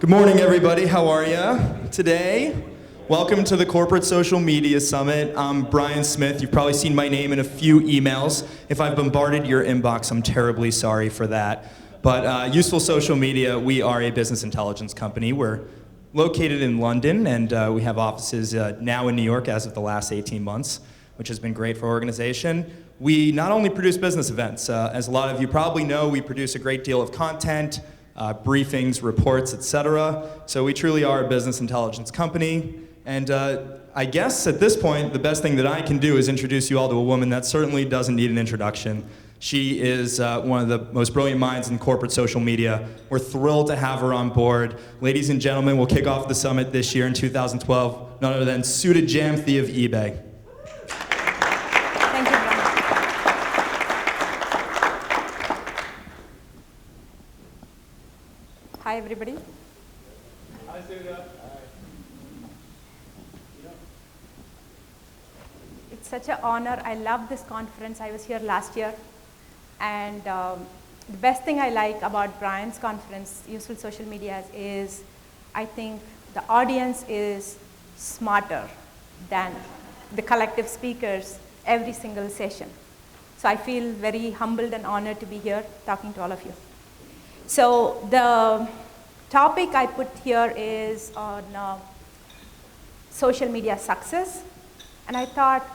Good morning, everybody. How are you today? Welcome to the Corporate Social Media Summit. I'm Brian Smith. You've probably seen my name in a few emails. If I've bombarded your inbox, I'm terribly sorry for that. But Useful Social Media, we are a business intelligence company. We're located in London, and we have offices now in New York as of the last 18 months, which has been great for our organization. We not only produce business events, as a lot of you probably know, we produce a great deal of content, briefings, reports, etc. So we truly are a business intelligence company. And I guess at this point, the best thing that I can do is introduce you all to a woman that certainly doesn't need an introduction. She is one of the most brilliant minds in corporate social media. We're thrilled to have her on board. Ladies and gentlemen, we'll kick off the summit this year in 2012, none other than Sudha Jamthe of eBay. Thank you, Brian. Hi, everybody. Hi, Sudha. It's such an honor. I love this conference. I was here last year. And the best thing I like about Brian's conference, Useful Social Media, is I think the audience is smarter than the collective speakers every single session. So I feel very humbled and honored to be here talking to all of you. So the topic I put here is on social media success. And I thought,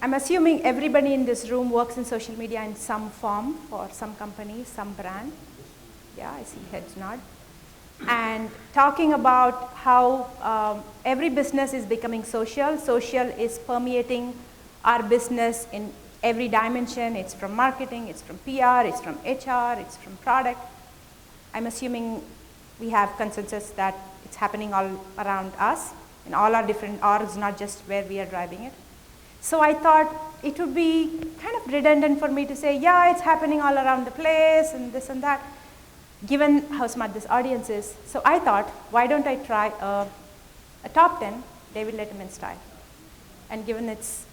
I'm assuming everybody in this room works in social media in some form for some company, some brand. Yeah, I see heads nod. And talking about how every business is becoming social. Social is permeating our business in every dimension. It's from marketing, it's from PR, it's from HR, it's from product. I'm assuming we have consensus that it's happening all around us in all our different orgs, not just where we are driving it. So I thought it would be kind of redundant for me to say, yeah, it's happening all around the place and this and that, given how smart this audience is. So I thought, why don't I try a top 10 David Letterman style? And given it's,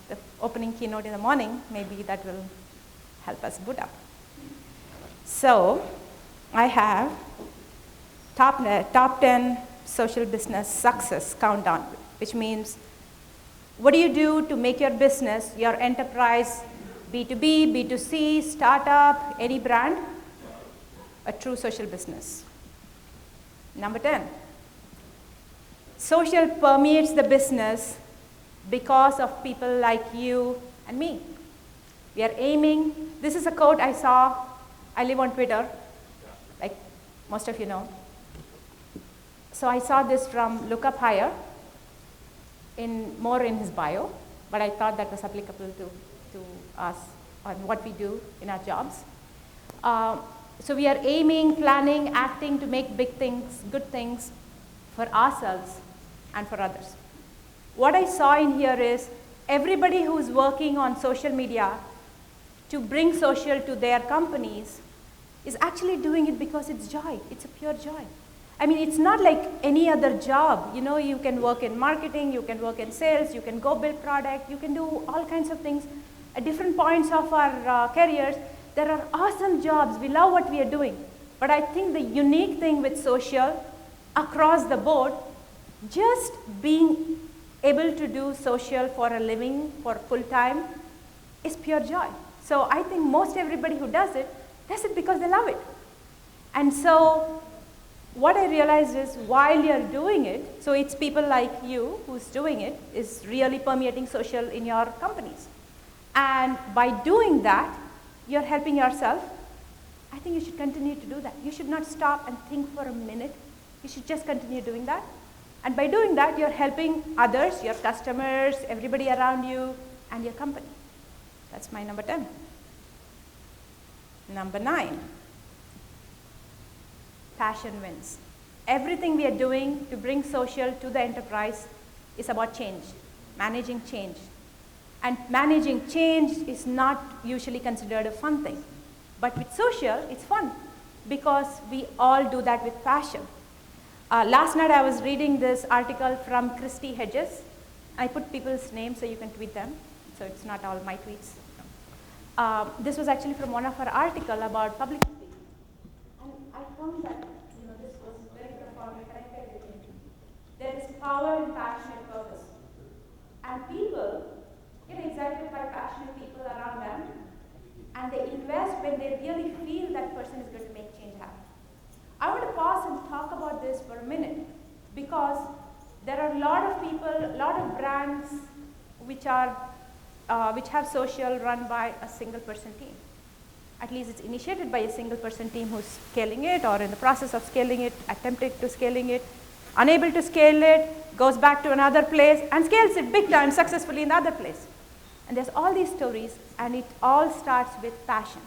the opening keynote in the morning, maybe that will help us boot up. So I have top 10 social business success countdown, which means what do you do to make your business, your enterprise, B2B, B2C, startup, any brand, a true social business? Number 10, social permeates the business because of people like you and me. We are aiming, this is a quote I saw, I live on Twitter, like most of you know. So I saw this from Look Up Higher, more in his bio, but I thought that was applicable to us on what we do in our jobs. So we are aiming, planning, acting to make big things, good things for ourselves and for others. What I saw in here is everybody who's working on social media to bring social to their companies is actually doing it because it's joy. It's a pure joy. I mean, it's not like any other job. You can work in marketing, you can work in sales, you can go build product, you can do all kinds of things at different points of our careers. There are awesome jobs. We love what we are doing. But I think the unique thing with social, across the board, just being able to do social for a living, for full time, is pure joy. So I think most everybody who does it because they love it. And so what I realized is while you're doing it, so it's people like you who's doing it, is really permeating social in your companies. And by doing that, you're helping yourself. I think you should continue to do that. You should not stop and think for a minute. You should just continue doing that. And by doing that, you're helping others, your customers, everybody around you, and your company. That's my number 10. Number 9. Passion wins. Everything we are doing to bring social to the enterprise is about change, managing change. And managing change is not usually considered a fun thing. But with social, it's fun because we all do that with passion. Last night I was reading this article from Christy Hedges. I put people's names so you can tweet them, so it's not all my tweets. This was actually from one of her articles about public speaking. And I found that this was power in passionate purpose. And people get excited by passionate people around them, and they invest when they really feel that person is going to make change happen. I want to pause and talk about this for a minute, because there are a lot of people, a lot of brands which have social run by a single person team. At least it's initiated by a single person team who's scaling it, or in the process of scaling it, attempting to scaling it, unable to scale it, goes back to another place and scales it big time successfully in the other place. And there's all these stories, and it all starts with passion.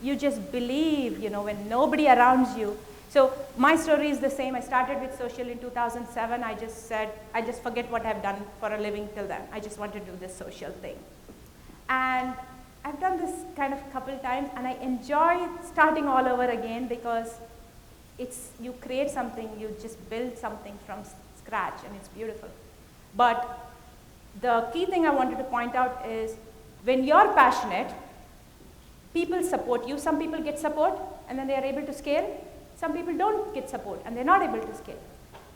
You just believe, when nobody around you. So my story is the same. I started with social in 2007. I just said, I just forget what I've done for a living till then. I just want to do this social thing. And I've done this kind of a couple times, and I enjoy starting all over again, because you create something, you just build something from scratch, and it's beautiful. But the key thing I wanted to point out is, when you're passionate, people support you. Some people get support, and then they are able to scale. Some people don't get support, and they're not able to scale.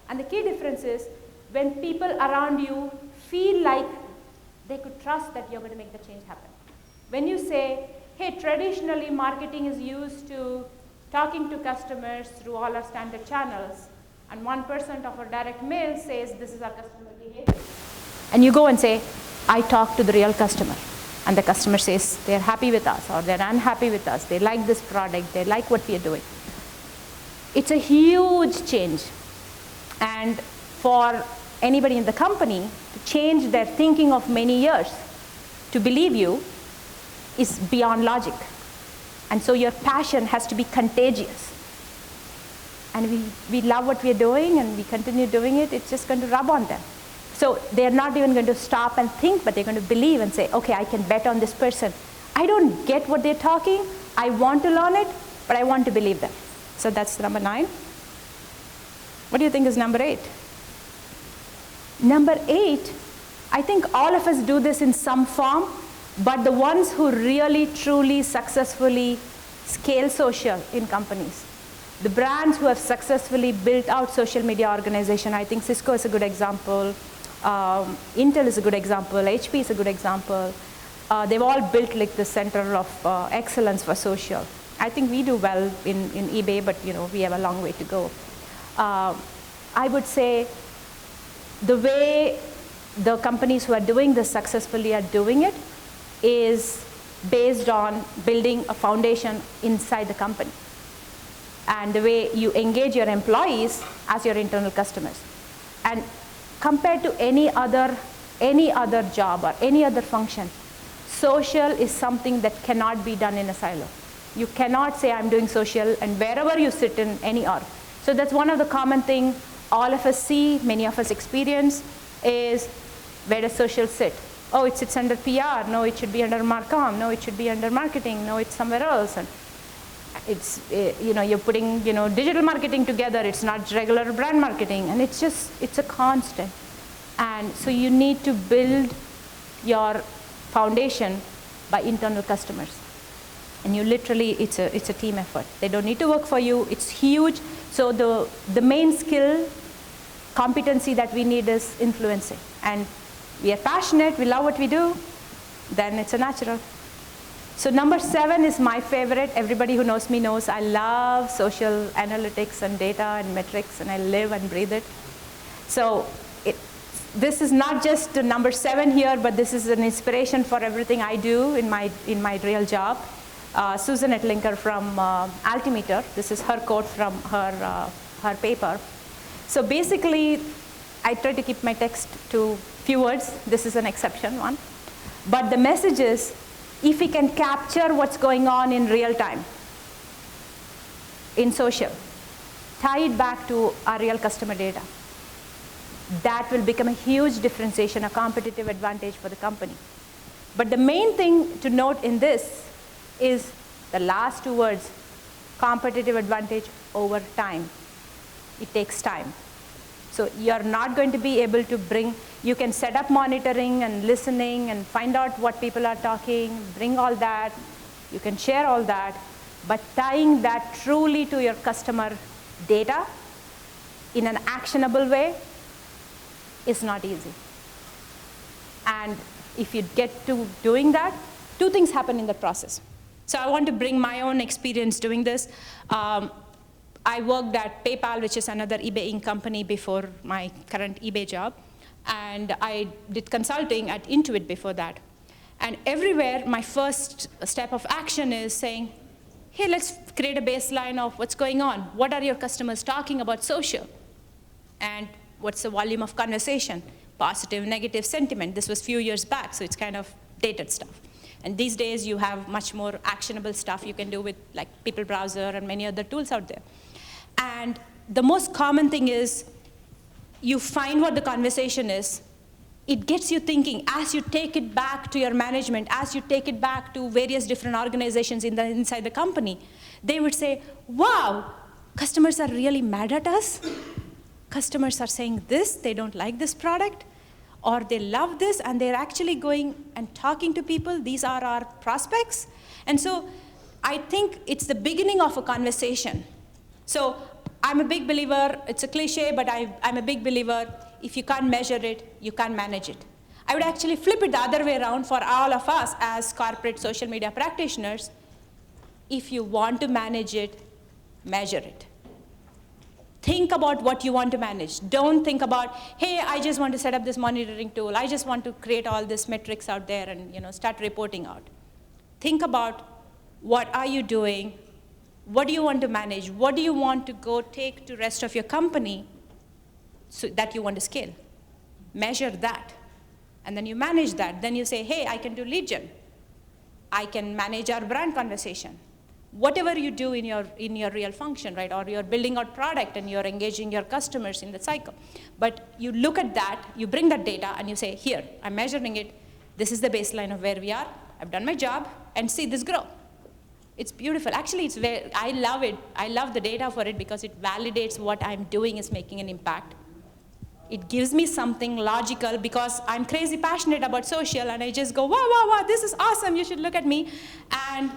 And the key difference is, when people around you feel like they could trust that you're going to make the change happen. When you say, hey, traditionally marketing is used to talking to customers through all our standard channels, and 1% of our direct mail says this is our customer behavior. And you go and say, I talk to the real customer. And the customer says they're happy with us, or they're unhappy with us, they like this product, they like what we are doing. It's a huge change. And for anybody in the company to change their thinking of many years to believe you is beyond logic. And so your passion has to be contagious. And we love what we are doing, and we continue doing it. It's just going to rub on them. So they're not even going to stop and think, but they're going to believe and say, okay, I can bet on this person. I don't get what they're talking. I want to learn it, but I want to believe them. So that's number 9. What do you think is number 8? Number 8, I think all of us do this in some form, but the ones who really, truly, successfully scale social in companies, the brands who have successfully built out social media organization, I think Cisco is a good example, Intel is a good example, HP is a good example. They've all built like the center of excellence for social. I think we do well in eBay, but we have a long way to go. I would say the way the companies who are doing this successfully are doing it is based on building a foundation inside the company, and the way you engage your employees as your internal customers. And compared to any other job or any other function, social is something that cannot be done in a silo. You cannot say I'm doing social and wherever you sit in any org. So that's one of the common things all of us see, many of us experience, is where does social sit? Oh, it sits under PR. No, it should be under Marcom. No, it should be under marketing. No, it's somewhere else. And it's, you're putting, digital marketing together. It's not regular brand marketing. And it's a constant. And so you need to build your foundation by internal customers. And you literally, it's a team effort. They don't need to work for you. It's huge. So the main skill, competency that we need is influencing. And we are passionate, we love what we do, then it's a natural. So number 7 is my favorite. Everybody who knows me knows I love social analytics and data and metrics, and I live and breathe it. So this is not just the number 7 here, but this is an inspiration for everything I do in my real job. Susan Etlinker from Altimeter, this is her quote from her paper. So basically, I try to keep my text to few words. This is an exception one. But the message is, if we can capture what's going on in real time, in social, tie it back to our real customer data, that will become a huge differentiation, a competitive advantage for the company. But the main thing to note in this is the last 2 words, competitive advantage over time. It takes time. So you're not going to be able to you can set up monitoring and listening and find out what people are talking, bring all that, you can share all that, but tying that truly to your customer data in an actionable way is not easy. And if you get to doing that, two things happen in the process. So I want to bring my own experience doing this. I worked at PayPal, which is another eBay Inc. company before my current eBay job. And I did consulting at Intuit before that. And everywhere, my first step of action is saying, hey, let's create a baseline of what's going on. What are your customers talking about social? And what's the volume of conversation? Positive, negative sentiment. This was a few years back, so it's kind of dated stuff. And these days, you have much more actionable stuff you can do with like People Browser and many other tools out there. And the most common thing is you find what the conversation is. It gets you thinking as you take it back to your management, as you take it back to various different organizations inside the company. They would say, wow, customers are really mad at us. Customers are saying this, they don't like this product, or they love this, and they're actually going and talking to people. These are our prospects. And so I think it's the beginning of a conversation. So I'm a big believer, it's a cliche, but I'm a big believer, if you can't measure it, you can't manage it. I would actually flip it the other way around for all of us as corporate social media practitioners. If you want to manage it, measure it. Think about what you want to manage. Don't think about, hey, I just want to set up this monitoring tool. I just want to create all these metrics out there and start reporting out. Think about what are you doing? What do you want to manage? What do you want to go take to the rest of your company so that you want to scale? Measure that. And then you manage that. Then you say, hey, I can do lead gen. I can manage our brand conversation. Whatever you do in your real function, right? Or you're building out product and you're engaging your customers in the cycle. But you look at that, you bring that data, and you say, here, I'm measuring it. This is the baseline of where we are. I've done my job, and see this grow. It's beautiful. Actually, I love it. I love the data for it because it validates what I'm doing is making an impact. It gives me something logical because I'm crazy passionate about social, and I just go, wow, wow, wow, this is awesome. You should look at me. And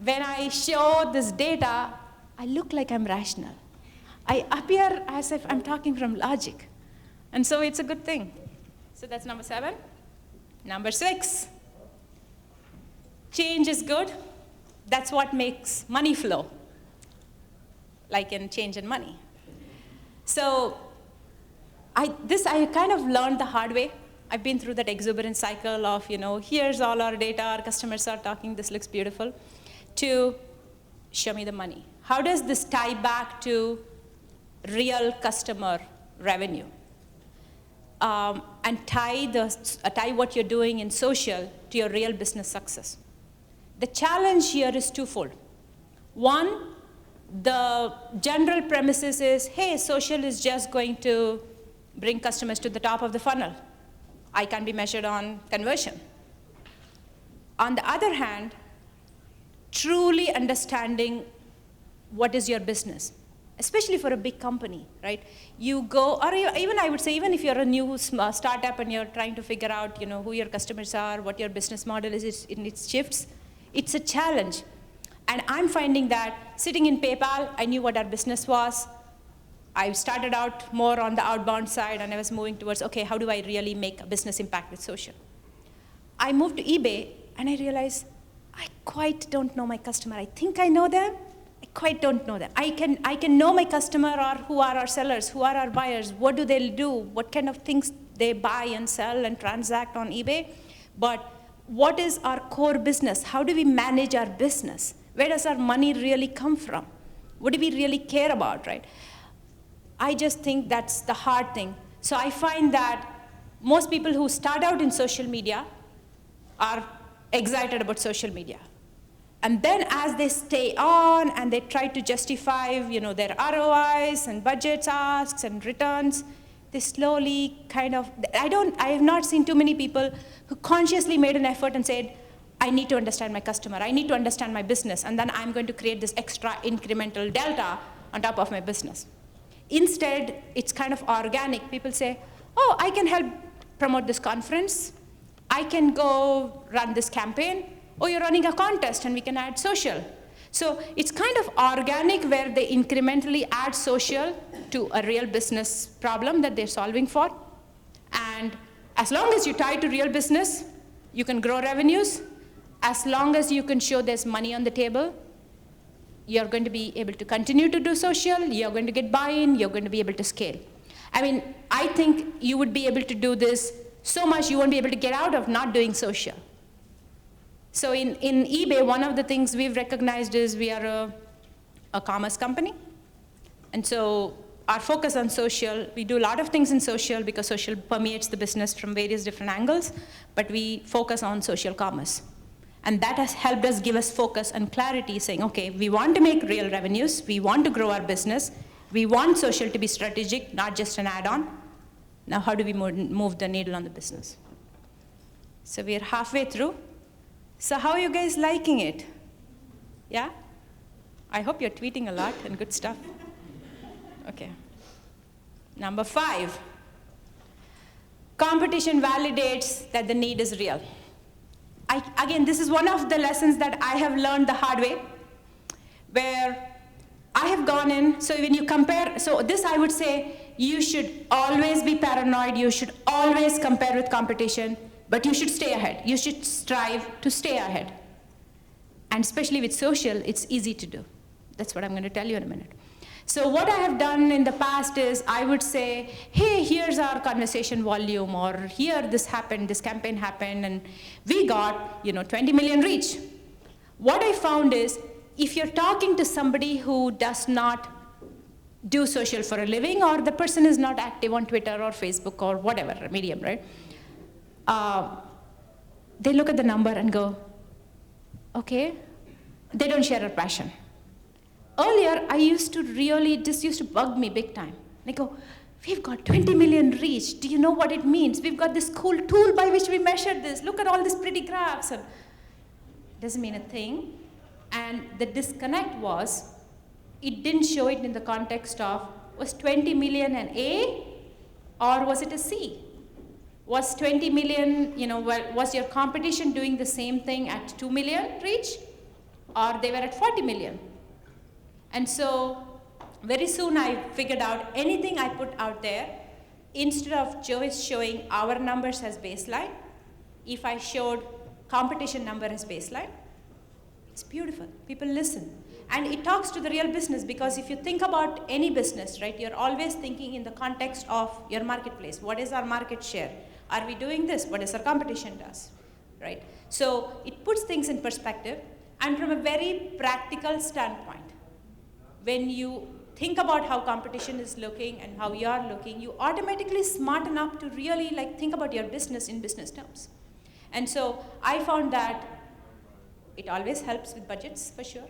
when I show this data, I look like I'm rational. I appear as if I'm talking from logic. And so it's a good thing. So that's number 7. Number 6, change is good. That's what makes money flow, like in change in money. So I kind of learned the hard way. I've been through that exuberant cycle of, here's all our data, our customers are talking, this looks beautiful, to show me the money. How does this tie back to real customer revenue? And tie what you're doing in social to your real business success. The challenge here is twofold. One, the general premises is, hey, social is just going to bring customers to the top of the funnel. I can be measured on conversion. On the other hand, truly understanding what is your business, especially for a big company, right? You go, or even I would say, even if you're a new startup and you're trying to figure out, who your customers are, what your business model is in its shifts, it's a challenge. And I'm finding that sitting in PayPal, I knew what our business was. I started out more on the outbound side, and I was moving towards, okay, how do I really make a business impact with social? I moved to eBay, and I realized I quite don't know my customer. I think I know them. I quite don't know them. I can know my customer, or who are our sellers, who are our buyers, what do they do, what kind of things they buy and sell and transact on eBay. But what is our core business? How do we manage our business? Where does our money really come from? What do we really care about, right? I just think that's the hard thing. So I find that most people who start out in social media are excited about social media. And then as they stay on and they try to justify, their ROIs and budgets asks and returns, they slowly kind of, I have not seen too many people who consciously made an effort and said, I need to understand my customer, I need to understand my business, and then I'm going to create this extra incremental delta on top of my business. Instead, it's kind of organic. People say, oh, I can help promote this conference. I can go run this campaign. Oh, you're running a contest, and we can add social. So it's kind of organic where they incrementally add social to a real business problem that they're solving for. And as long as you tie to real business, you can grow revenues. As long as you can show there's money on the table, you're going to be able to continue to do social, you're going to get buy-in, you're going to be able to scale. I mean, I think you would be able to do this so much you won't be able to get out of not doing social. So in eBay, one of the things we've recognized is we are a commerce company. And so our focus on social, we do a lot of things in social because social permeates the business from various different angles, but we focus on social commerce. And that has helped us give us focus and clarity, saying, okay, we want to make real revenues, we want to grow our business, we want social to be strategic, not just an add-on. Now how do we move the needle on the business? So we're halfway through. So how are you guys liking it? Yeah? I hope you're tweeting a lot and good stuff. Okay. Number 5, competition validates that the need is real. Again, this is one of the lessons that I have learned the hard way, where I have gone in, so when you compare, so this I would say, you should always be paranoid, you should always compare with competition, but you should stay ahead. You should strive to stay ahead. And especially with social, it's easy to do. That's what I'm going to tell you in a minute. So what I have done in the past is I would say, hey, here's our conversation volume, or here this happened, this campaign happened, and we got 20 million reach. What I found is, if you're talking to somebody who does not do social for a living, or the person is not active on Twitter or Facebook or whatever, medium, right? They look at the number and go, okay, they don't share our passion. Earlier, this used to bug me big time. They go, we've got 20 million reach. Do you know what it means? We've got this cool tool by which we measure this. Look at all these pretty graphs. And doesn't mean a thing. And the disconnect was, it didn't show it in the context of, was 20 million an A, or was it a C? Was 20 million, was your competition doing the same thing at 2 million reach, or they were at 40 million? And so very soon I figured out anything I put out there, instead of just showing our numbers as baseline, if I showed competition number as baseline, it's beautiful. People listen. And it talks to the real business, because if you think about any business, right, you're always thinking in the context of your marketplace. What is our market share? Are we doing this? What is our competition does? Right? So it puts things in perspective. And from a very practical standpoint, when you think about how competition is looking and how you are looking, you automatically smarten up to really think about your business in business terms. And so I found that it always helps with budgets, for sure.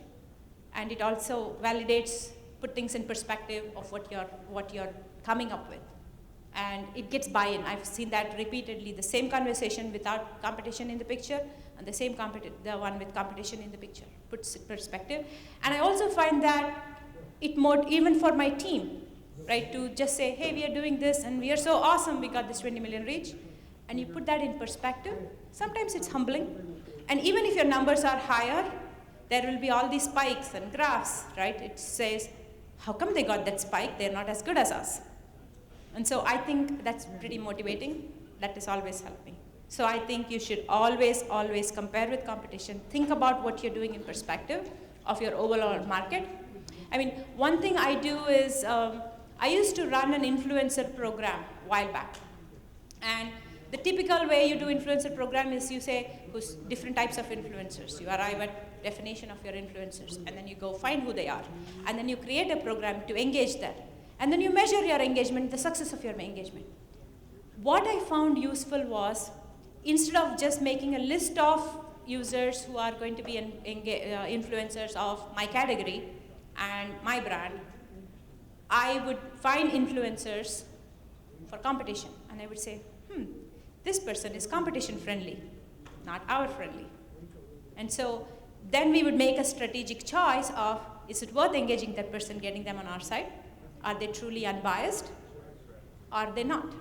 And it also validates, put things in perspective of what you're coming up with. And it gets buy-in. I've seen that repeatedly, the same conversation without competition in the picture, and the one with competition in the picture, puts it perspective. And I also find that even for my team, right, to just say, hey, we are doing this, and we are so awesome, we got this 20 million reach, and you put that in perspective, sometimes it's humbling. And even if your numbers are higher, there will be all these spikes and graphs, right? It says, how come they got that spike? They're not as good as us. And so I think that's pretty motivating. That has always helped me. So I think you should always, always compare with competition. Think about what you're doing in perspective of your overall market. I mean, one thing I do is, I used to run an influencer program a while back. And the typical way you do influencer program is you say, who's different types of influencers. You arrive at definition of your influencers, and then you go find who they are. And then you create a program to engage them. And then you measure your engagement, the success of your engagement. What I found useful was, instead of just making a list of users who are going to be influencers of my category and my brand, I would find influencers for competition. And I would say, this person is competition friendly, not our friendly. And so then we would make a strategic choice of, is it worth engaging that person, getting them on our side? Are they truly unbiased? Are they not?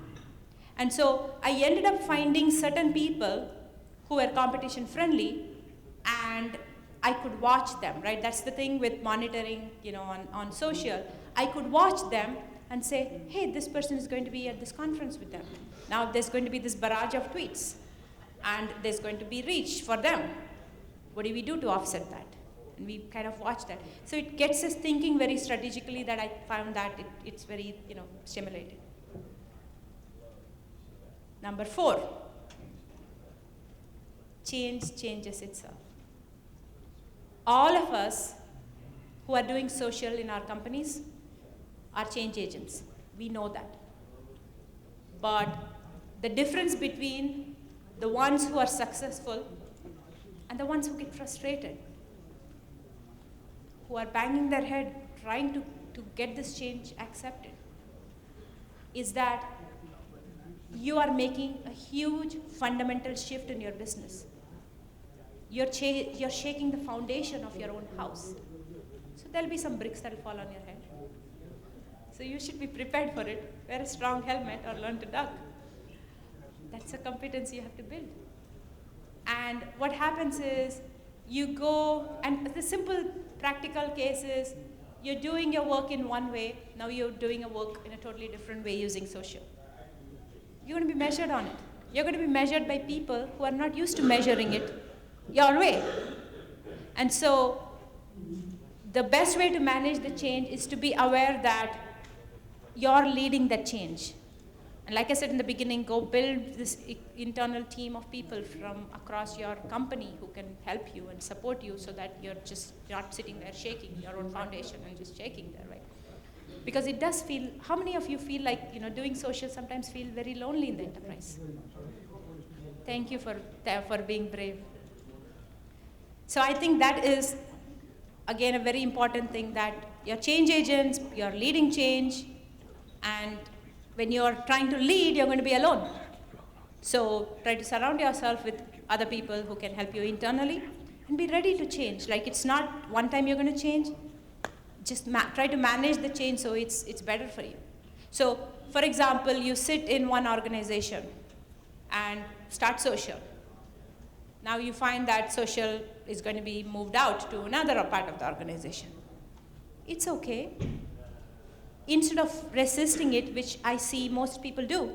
And so I ended up finding certain people who were competition friendly, and I could watch them, right? That's the thing with monitoring, on social. I could watch them, and say, hey, this person is going to be at this conference with them. Now there's going to be this barrage of tweets, and there's going to be reach for them. What do we do to offset that? And we kind of watch that. So it gets us thinking very strategically, that I found that it's very, stimulating. Number 4, change changes itself. All of us who are doing social in our companies are change agents. We know that. But the difference between the ones who are successful and the ones who get frustrated, who are banging their head trying to get this change accepted, is that you are making a huge fundamental shift in your business. You're shaking the foundation of your own house. So there'll be some bricks that'll fall on your head. So you should be prepared for it. Wear a strong helmet or learn to duck. That's a competence you have to build. And what happens is, you go, and the simple practical case is, you're doing your work in one way, now you're doing your work in a totally different way using social. You're going to be measured on it. You're going to be measured by people who are not used to measuring it your way. And so the best way to manage the change is to be aware that you're leading that change. And like I said in the beginning, go build this internal team of people from across your company who can help you and support you, so that you're just not sitting there shaking your own foundation and just shaking there, right? Because it does feel, how many of you feel like, doing social sometimes feel very lonely in the enterprise? Thank you for being brave. So I think that is, again, a very important thing, that you're change agents, you're leading change, and when you're trying to lead, you're going to be alone. So try to surround yourself with other people who can help you internally, and be ready to change. Like, it's not one time you're going to change. Just try to manage the change so it's better for you. So, for example, you sit in one organization and start social. Now you find that social is going to be moved out to another part of the organization. It's okay. Instead of resisting it, which I see most people do,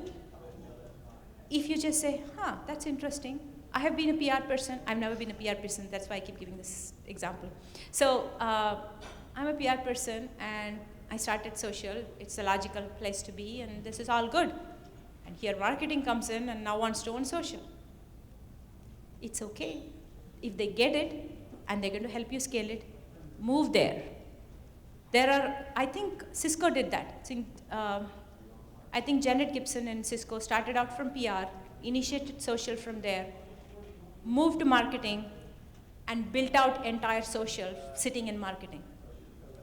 if you just say, that's interesting. I have been a PR person. I've never been a PR person. That's why I keep giving this example. So I'm a PR person, and I started social. It's a logical place to be, and this is all good. And here marketing comes in and now wants to own social. It's okay. If they get it and they're going to help you scale it, move there. I think Cisco did that. I think Janet Gibson and Cisco started out from PR, initiated social from there, moved to marketing, and built out entire social sitting in marketing.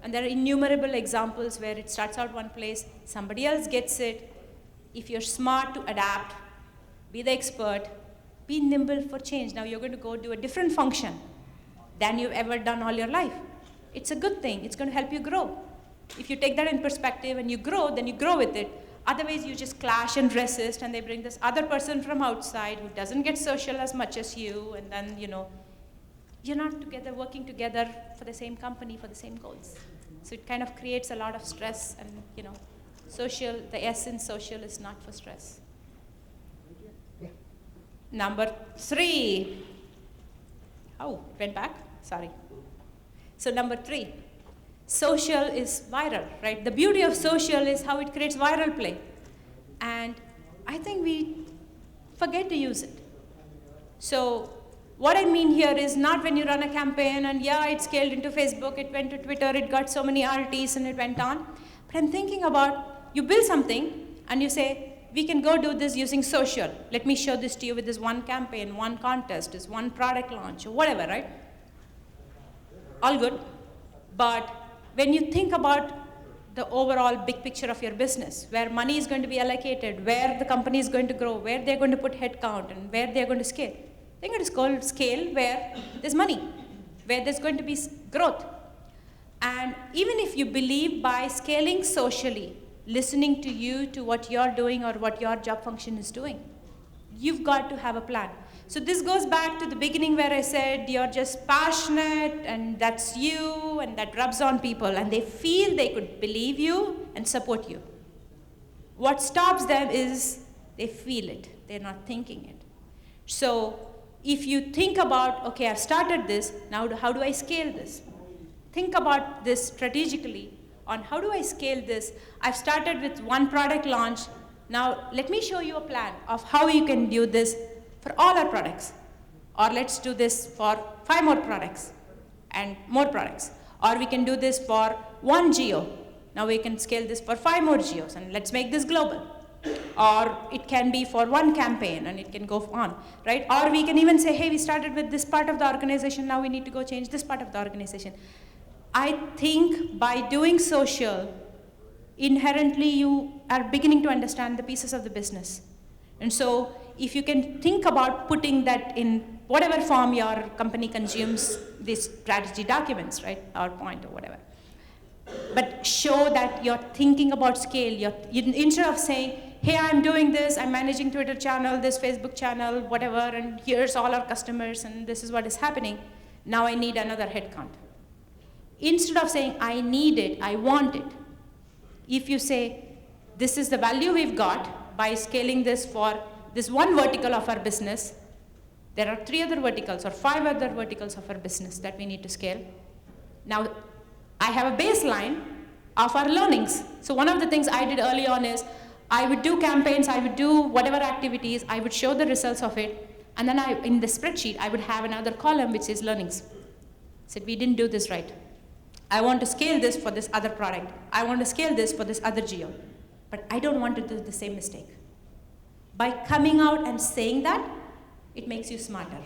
And there are innumerable examples where it starts out one place, somebody else gets it. If you're smart to adapt, be the expert, be nimble for change. Now you're going to go do a different function than you've ever done all your life. It's a good thing. It's going to help you grow. If you take that in perspective and you grow, then you grow with it. Otherwise, you just clash and resist, and they bring this other person from outside who doesn't get social as much as you, and then, you're not together, working together for the same company, for the same goals. So it kind of creates a lot of stress, and, social, the S in social is not for stress. Number 3. Oh, went back? Sorry. So number 3, social is viral, right? The beauty of social is how it creates viral play. And I think we forget to use it. So what I mean here is not when you run a campaign and it scaled into Facebook, it went to Twitter, it got so many RTs and it went on. But I'm thinking about, you build something and you say, we can go do this using social. Let me show this to you with this one campaign, one contest, this one product launch, or whatever, right? All good. But when you think about the overall big picture of your business, where money is going to be allocated, where the company is going to grow, where they're going to put headcount, and where they're going to scale, they're going to scale where there's money, where there's going to be growth. And even if you believe by scaling socially, listening to you, to what you're doing or what your job function is doing, you've got to have a plan. So this goes back to the beginning where I said you're just passionate and that's you, and that rubs on people and they feel they could believe you and support you. What stops them is they feel it. They're not thinking it. So if you think about, okay, I've started this, now how do I scale this? Think about this strategically on how do I scale this? I've started with one product launch. Now let me show you a plan of how you can do this for all our products. Or let's do this for 5 more products and more products. Or we can do this for 1 geo. Now we can scale this for 5 more geos and let's make this global. Or it can be for 1 campaign and it can go on, right? Or we can even say, hey, we started with this part of the organization, now we need to go change this part of the organization. I think by doing social, inherently you are beginning to understand the pieces of the business. And so if you can think about putting that in whatever form your company consumes these strategy documents, right, PowerPoint or whatever, but show that you're thinking about scale. Instead of saying, hey, I'm doing this, I'm managing Twitter channel, this Facebook channel, whatever, and here's all our customers, and this is what is happening. Now I need another headcount. Instead of saying, I need it, I want it, if you say, this is the value we've got by scaling this for this one vertical of our business, there are 3 other verticals or 5 other verticals of our business that we need to scale. Now, I have a baseline of our learnings. So one of the things I did early on is I would do campaigns, I would do whatever activities, I would show the results of it, and then in the spreadsheet, I would have another column which is learnings. Said, we didn't do this right. I want to scale this for this other product. I want to scale this for this other geo. But I don't want to do the same mistake. By coming out and saying that, it makes you smarter.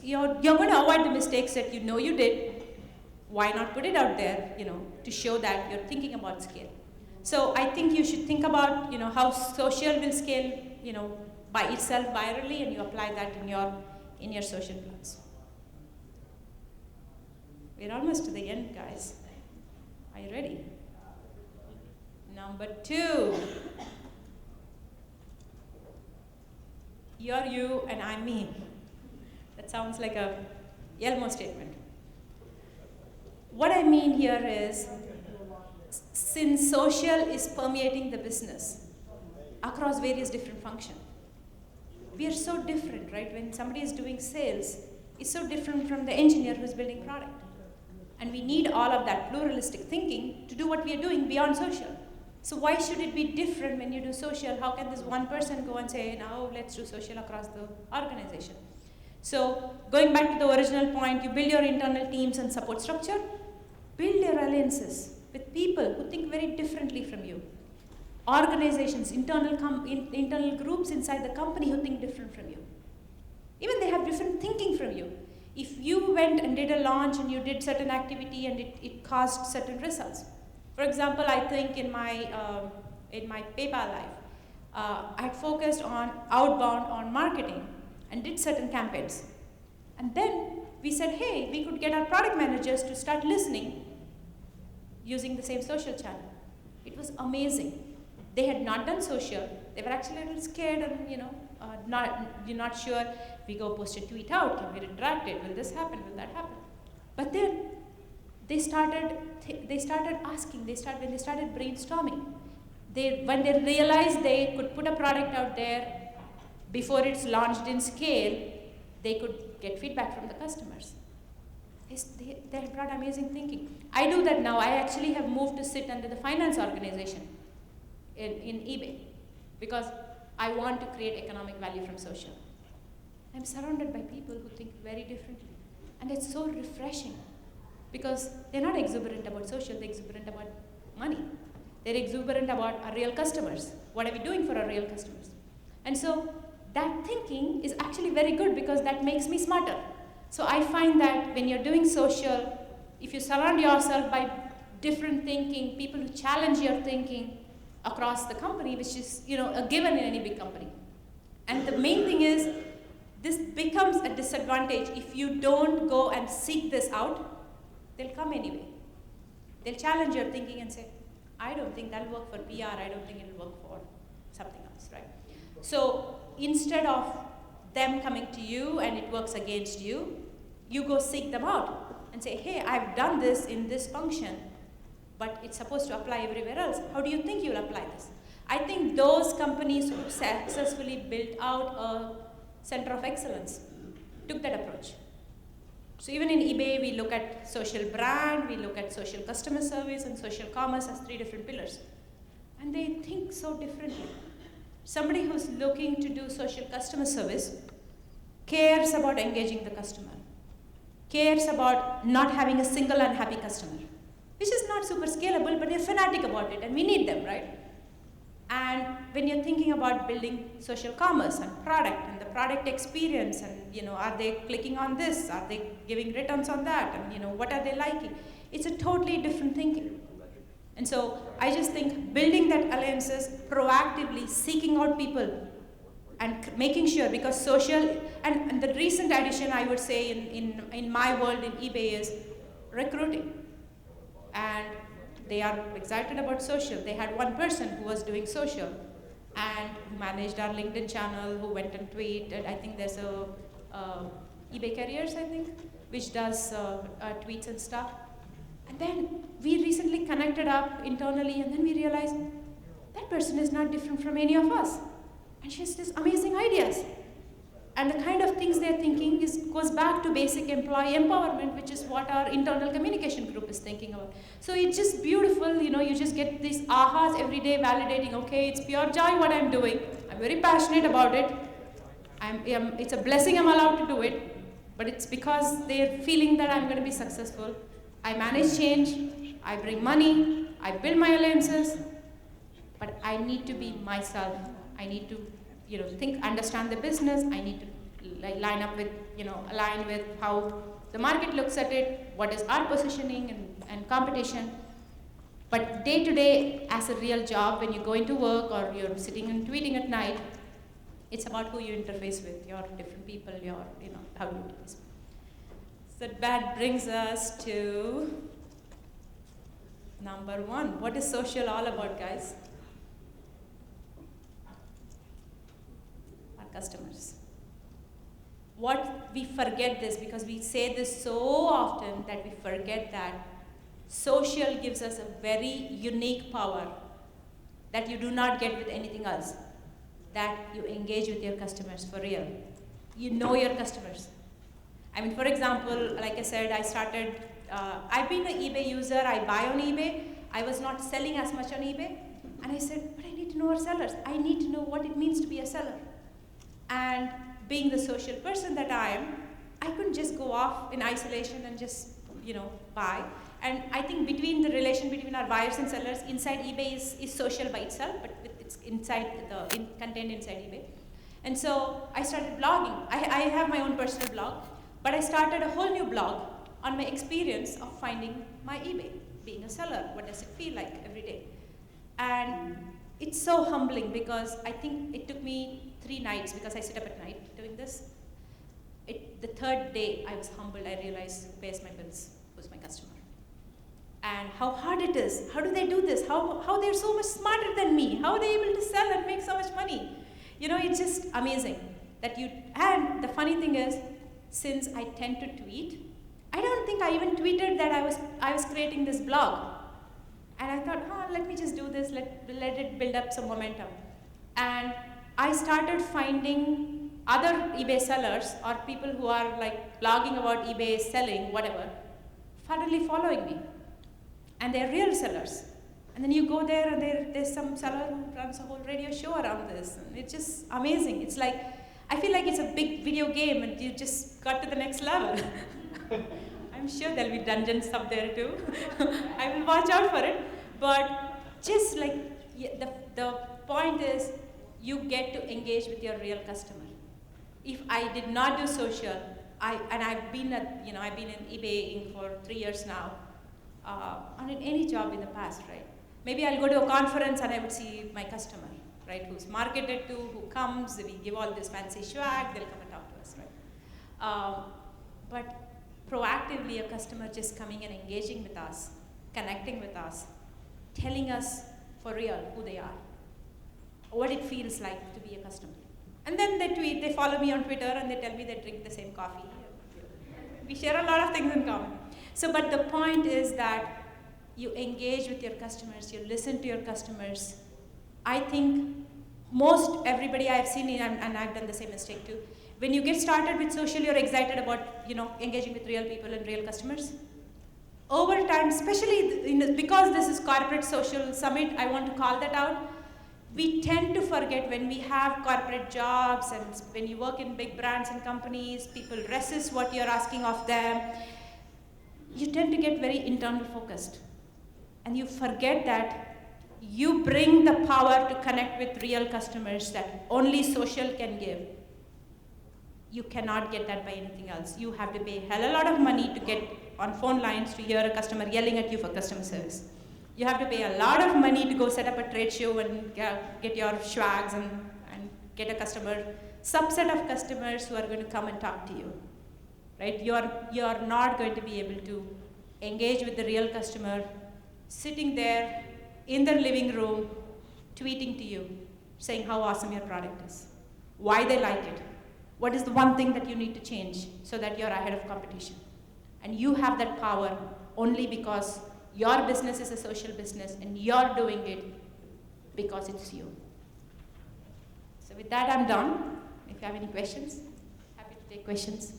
You're going to avoid the mistakes that you know you did. Why not put it out there, to show that you're thinking about scale? So I think you should think about, how social will scale, by itself virally, and you apply that in your social plans. We're almost to the end, guys. Are you ready? Number 2. You're you and I'm me. That sounds like a Elmo statement. What I mean here is, since social is permeating the business across various different functions, we are so different, right? When somebody is doing sales, it's so different from the engineer who's building product. And we need all of that pluralistic thinking to do what we are doing beyond social. So why should it be different when you do social? How can this one person go and say, now let's do social across the organization? So going back to the original point, you build your internal teams and support structure, build your alliances with people who think very differently from you. Organizations, internal groups inside the company who think different from you. Even they have different thinking from you. If you went and did a launch and you did certain activity and it caused certain results. For example, I think in my PayPal life, I had focused on outbound on marketing and did certain campaigns. And then we said, hey, we could get our product managers to start listening using the same social channel. It was amazing. They had not done social. They were actually a little scared and, you're not sure. We go post a tweet out, can we redirect it? Will this happen? Will that happen? But then they started asking, when they started brainstorming, when they realized they could put a product out there before it's launched in scale, they could get feedback from the customers. They have brought amazing thinking. I do that now. I actually have moved to sit under the finance organization in eBay because I want to create economic value from social. I'm surrounded by people who think very differently. And it's so refreshing because they're not exuberant about social, they're exuberant about money. They're exuberant about our real customers. What are we doing for our real customers? And so that thinking is actually very good because that makes me smarter. So I find that when you're doing social, if you surround yourself by different thinking, people who challenge your thinking across the company, which is a given in any big company. And the main thing is, this becomes a disadvantage if you don't go and seek this out. They'll come anyway. They'll challenge your thinking and say, I don't think that'll work for PR, I don't think it'll work for something else, right? So instead of them coming to you and it works against you, you go seek them out and say, hey, I've done this in this function, but it's supposed to apply everywhere else. How do you think you'll apply this? I think those companies who successfully built out a center of excellence took that approach. So even in eBay, we look at social brand, we look at social customer service, and social commerce as 3 different pillars. And they think so differently. Somebody who's looking to do social customer service cares about engaging the customer, cares about not having a single unhappy customer, which is not super scalable, but they're fanatic about it, and we need them, right? And when you're thinking about building social commerce and product and the product experience, and are they clicking on this? Are they giving returns on that? And what are they liking? It's a totally different thinking. And so I just think building that alliances, proactively seeking out people and making sure, because social, and the recent addition I would say in my world in eBay is recruiting. And they are excited about social. They had one person who was doing social and who managed our LinkedIn channel, who went and tweeted. I think there's a eBay Careers, I think, which does tweets and stuff. And then we recently connected up internally, and then we realized that person is not different from any of us. And she has these amazing ideas. And the kind of things they're thinking goes back to basic employee empowerment, which is what our internal communication group is thinking about. So it's just beautiful, you just get these ahas every day validating, okay, it's pure joy what I'm doing. I'm very passionate about it. It's a blessing I'm allowed to do it, but it's because they're feeling that I'm going to be successful. I manage change, I bring money, I build my alliances, but I need to be myself. I need to understand the business. I need to line up with, align with how the market looks at it, what is our positioning and competition. But day to day, as a real job, when you go into work or you're sitting and tweeting at night, it's about who you interface with, your different people, how you interface. So that brings us to number 1. What is social all about, guys? Customers. What we forget this, because we say this so often that we forget that social gives us a very unique power that you do not get with anything else, that you engage with your customers for real. You know your customers. For example, like I said, I've been an eBay user, I buy on eBay. I was not selling as much on eBay. And I said, but I need to know our sellers. I need to know what it means to be a seller. And being the social person that I am, I couldn't just go off in isolation and just, buy. And I think the relation between our buyers and sellers inside eBay is social by itself, but it's contained inside eBay. And so I started blogging. I have my own personal blog, but I started a whole new blog on my experience of finding my eBay, being a seller. What does it feel like every day? And it's so humbling, because I think it took me 3 nights, because I sit up at night doing this. The 3rd day I was humbled. I realized who pays my bills, who's my customer. And how hard it is. How do they do this? How they're so much smarter than me? How are they able to sell and make so much money? It's just amazing that and the funny thing is, since I tend to tweet, I don't think I even tweeted that I was creating this blog. And I thought, let me just do this, let it build up some momentum. And I started finding other eBay sellers or people who are blogging about eBay, selling, whatever, suddenly following me. And they're real sellers. And then you go there and there's some seller who runs a whole radio show around this. And it's just amazing. It's I feel like it's a big video game and you just got to the next level. I'm sure there'll be dungeons up there too. I will watch out for it. But just the point is, you get to engage with your real customer. If I did not do social, I've been in eBaying for 3 years now, on any job in the past, right? Maybe I'll go to a conference and I would see my customer, right? Who's marketed to, who comes, we give all this fancy swag, they'll come and talk to us, right? But proactively, a customer just coming and engaging with us, connecting with us, telling us for real who they are, what it feels like to be a customer. And then they tweet, they follow me on Twitter, and they tell me they drink the same coffee. We share a lot of things in common. So, but the point is that you engage with your customers, you listen to your customers, I think most everybody I've seen, and I've done the same mistake too, when you get started with social, you're excited about engaging with real people and real customers. Over time, especially because this is corporate social summit, I want to call that out. We tend to forget when we have corporate jobs and when you work in big brands and companies, people resist what you're asking of them. You tend to get very internal focused. And you forget that you bring the power to connect with real customers that only social can give. You cannot get that by anything else. You have to pay a hell of a lot of money to get on phone lines to hear a customer yelling at you for customer service. You have to pay a lot of money to go set up a trade show and get your swags and get a subset of customers who are going to come and talk to you, right? You're not going to be able to engage with the real customer sitting there in their living room, tweeting to you, saying how awesome your product is, why they like it, what is the one thing that you need to change so that you're ahead of competition. And you have that power only because your business is a social business and you're doing it because it's you. So with that, I'm done. If you have any questions, happy to take questions.